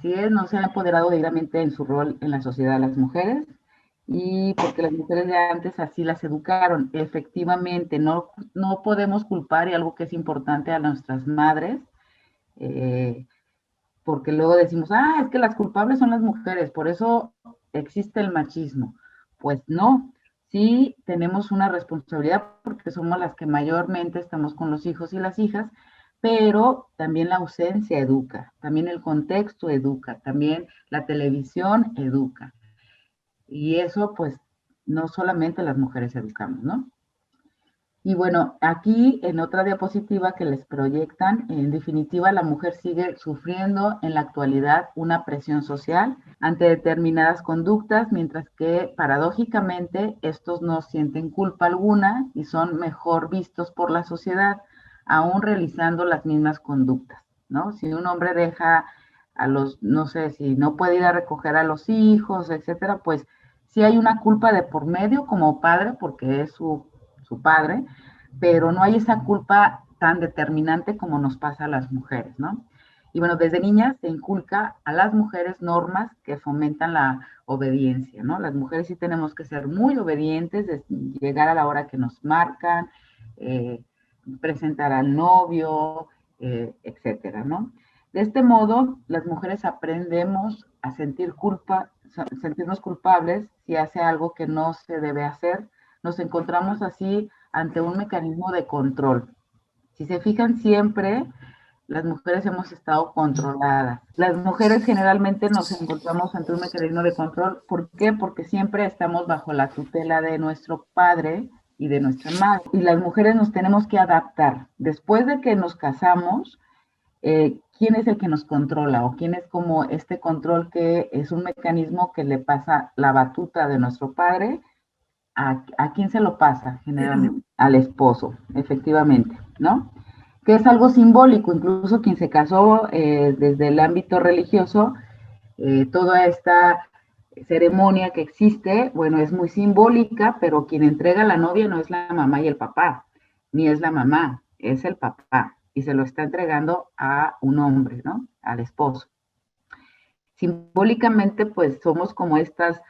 Así es, no se han empoderado debidamente en su rol en la sociedad las mujeres y porque las mujeres de antes así las educaron. Efectivamente, no podemos culpar, y algo que es importante, a nuestras madres, eh, porque luego decimos, es que las culpables son las mujeres, por eso existe el machismo. Pues no, sí tenemos una responsabilidad porque somos las que mayormente estamos con los hijos y las hijas, pero también la ausencia educa, también el contexto educa, también la televisión educa. Y eso pues no solamente las mujeres educamos, ¿no? Y bueno, aquí en otra diapositiva que les proyectan, en definitiva, la mujer sigue sufriendo en la actualidad una presión social ante determinadas conductas, mientras que paradójicamente estos no sienten culpa alguna y son mejor vistos por la sociedad, aún realizando las mismas conductas, ¿no? Si un hombre deja a los, no sé, si no puede ir a recoger a los hijos, etcétera, pues sí hay una culpa de por medio como padre, porque es su padre, pero no hay esa culpa tan determinante como nos pasa a las mujeres, ¿no? Y bueno, desde niñas se inculca a las mujeres normas que fomentan la obediencia, ¿no? Las mujeres sí tenemos que ser muy obedientes, llegar a la hora que nos marcan, eh, presentar al novio, etcétera, ¿no? De este modo, las mujeres aprendemos a sentirnos culpables si hace algo que no se debe hacer. Nos encontramos así ante un mecanismo de control. Si se fijan, siempre las mujeres hemos estado controladas. Las mujeres generalmente nos encontramos ante un mecanismo de control. ¿Por qué? Porque siempre estamos bajo la tutela de nuestro padre y de nuestra madre. Y las mujeres nos tenemos que adaptar. Después de que nos casamos, quién es el que nos controla o quién es como este control que es un mecanismo que le pasa la batuta de nuestro padre. ¿A quién se lo pasa generalmente? Al esposo, efectivamente, ¿no? Que es algo simbólico, incluso quien se casó desde el ámbito religioso, toda esta ceremonia que existe, bueno, es muy simbólica, pero quien entrega a la novia no es la mamá y el papá, ni es la mamá, es el papá, y se lo está entregando a un hombre, ¿no? Al esposo. Simbólicamente, pues somos como estas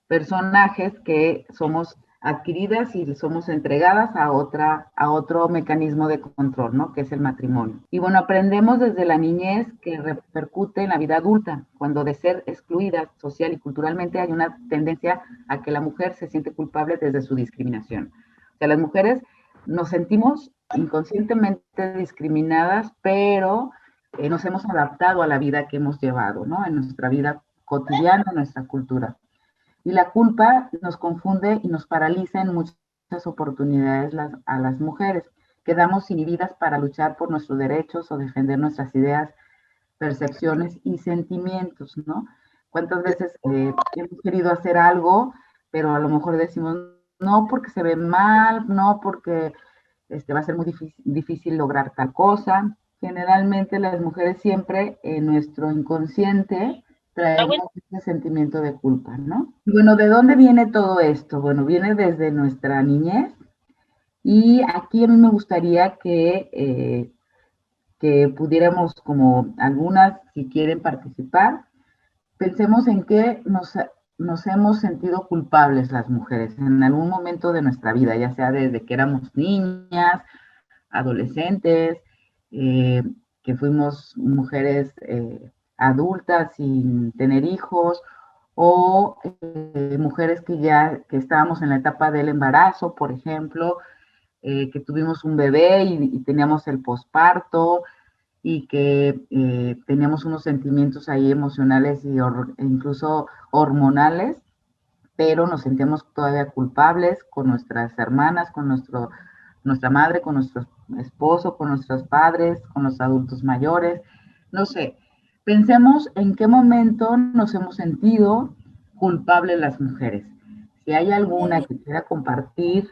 personajes que somos adquiridas y somos entregadas a otro mecanismo de control, ¿no? Que es el matrimonio. Y bueno, aprendemos desde la niñez que repercute en la vida adulta, cuando de ser excluida social y culturalmente hay una tendencia a que la mujer se siente culpable desde su discriminación. O sea, las mujeres nos sentimos inconscientemente discriminadas, pero nos hemos adaptado a la vida que hemos llevado, ¿no? En nuestra vida cotidiana, en nuestra cultura. Y la culpa nos confunde y nos paraliza en muchas oportunidades a las mujeres. Quedamos inhibidas para luchar por nuestros derechos o defender nuestras ideas, percepciones y sentimientos, ¿no? ¿Cuántas veces hemos querido hacer algo, pero a lo mejor decimos no porque se ve mal, no porque va a ser muy difícil lograr tal cosa? Generalmente las mujeres siempre en nuestro inconsciente traemos este sentimiento de culpa, ¿no? Y bueno, ¿de dónde viene todo esto? Bueno, viene desde nuestra niñez y aquí a mí me gustaría que pudiéramos, como algunas, si quieren participar, pensemos en que nos hemos sentido culpables las mujeres en algún momento de nuestra vida, ya sea desde que éramos niñas, adolescentes, eh, que fuimos mujeres adultas sin tener hijos, o mujeres que estábamos en la etapa del embarazo, por ejemplo, que tuvimos un bebé y teníamos el posparto y que teníamos unos sentimientos ahí emocionales e incluso hormonales, pero nos sentíamos todavía culpables con nuestras hermanas, con nuestra madre, con nuestro esposo, con nuestros padres, con los adultos mayores. No sé, pensemos en qué momento nos hemos sentido culpables las mujeres. Si hay alguna que quiera compartir,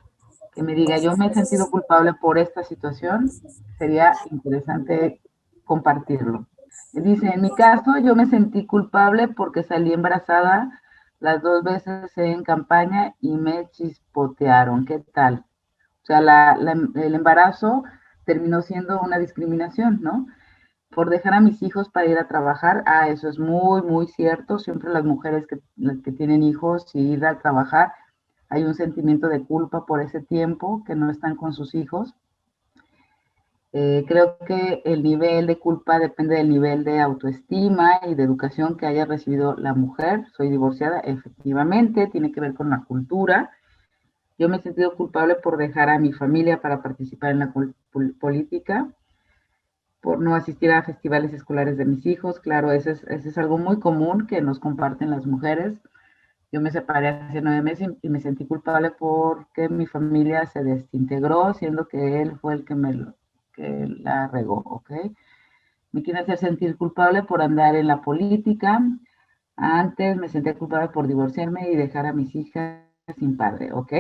que me diga, yo me he sentido culpable por esta situación, sería interesante compartirlo. Dice, en mi caso, yo me sentí culpable porque salí embarazada las 2 veces en campaña y me chispotearon. ¿Qué tal? O sea, el embarazo terminó siendo una discriminación, ¿no? por dejar a mis hijos para ir a trabajar. Ah, eso es muy, muy cierto. Siempre las mujeres las que tienen hijos y ir a trabajar, hay un sentimiento de culpa por ese tiempo que no están con sus hijos. Creo que el nivel de culpa depende del nivel de autoestima y de educación que haya recibido la mujer. Soy divorciada, efectivamente, tiene que ver con la cultura. Yo me he sentido culpable por dejar a mi familia para participar en la política, por no asistir a festivales escolares de mis hijos. Claro, ese es algo muy común que nos comparten las mujeres. Yo me separé hace 9 meses y me sentí culpable porque mi familia se desintegró, siendo que él fue el que la regó, ¿ok? Me quiere hacer sentir culpable por andar en la política. Antes me sentía culpable por divorciarme y dejar a mis hijas sin padre, ¿ok?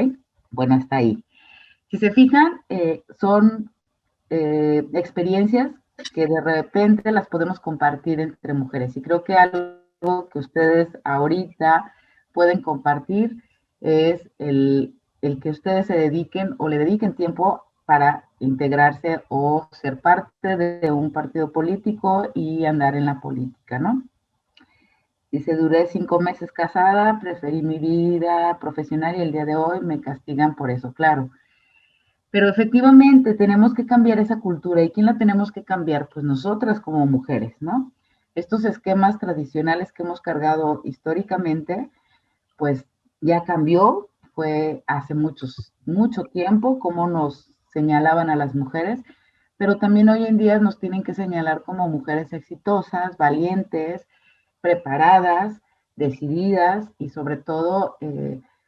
Bueno, hasta ahí. Si se fijan, son experiencias que de repente las podemos compartir entre mujeres. Y creo que algo que ustedes ahorita pueden compartir es el que ustedes se dediquen o le dediquen tiempo para integrarse o ser parte de un partido político y andar en la política, ¿no? Dice, duré 5 meses casada, preferí mi vida profesional y el día de hoy me castigan por eso, claro. Pero efectivamente tenemos que cambiar esa cultura. ¿Y quién la tenemos que cambiar? Pues nosotras como mujeres, ¿no? Estos esquemas tradicionales que hemos cargado históricamente, pues ya cambió. Fue hace mucho tiempo como nos señalaban a las mujeres, pero también hoy en día nos tienen que señalar como mujeres exitosas, valientes, preparadas, decididas y sobre todo,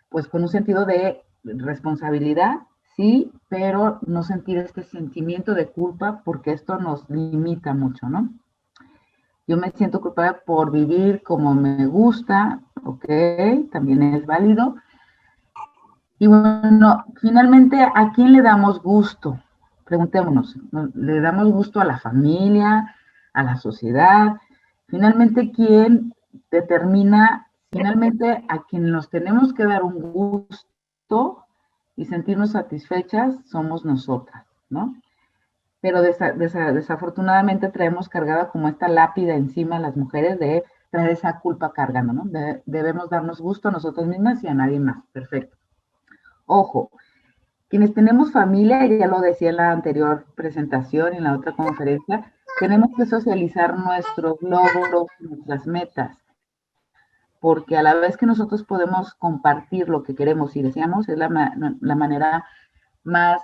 pues con un sentido de responsabilidad, sí, pero no sentir este sentimiento de culpa porque esto nos limita mucho, ¿no? Yo me siento culpable por vivir como me gusta, ok, también es válido. Y bueno, finalmente, ¿a quién le damos gusto? Preguntémonos, ¿le damos gusto a la familia, a la sociedad? Finalmente, ¿quién determina, finalmente, a quien nos tenemos que dar un gusto y sentirnos satisfechas? Somos nosotras, ¿no? Pero desafortunadamente traemos cargada como esta lápida encima las mujeres de traer esa culpa cargando, ¿no? Debemos darnos gusto a nosotras mismas y a nadie más. Perfecto. Ojo, quienes tenemos familia, ya lo decía en la anterior presentación, en la otra conferencia, tenemos que socializar nuestros logros, nuestras metas, porque a la vez que nosotros podemos compartir lo que queremos y deseamos, es la manera más,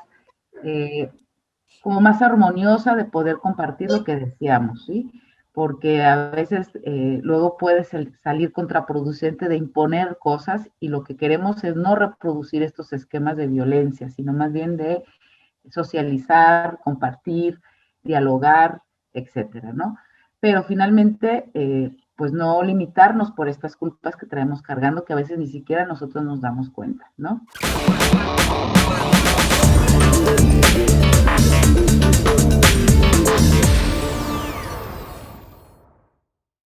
como más armoniosa de poder compartir lo que deseamos, ¿sí? Porque a veces luego puede salir contraproducente de imponer cosas y lo que queremos es no reproducir estos esquemas de violencia, sino más bien de socializar, compartir, dialogar, etcétera, ¿no? Pero finalmente, pues no limitarnos por estas culpas que traemos cargando, que a veces ni siquiera nosotros nos damos cuenta, ¿no?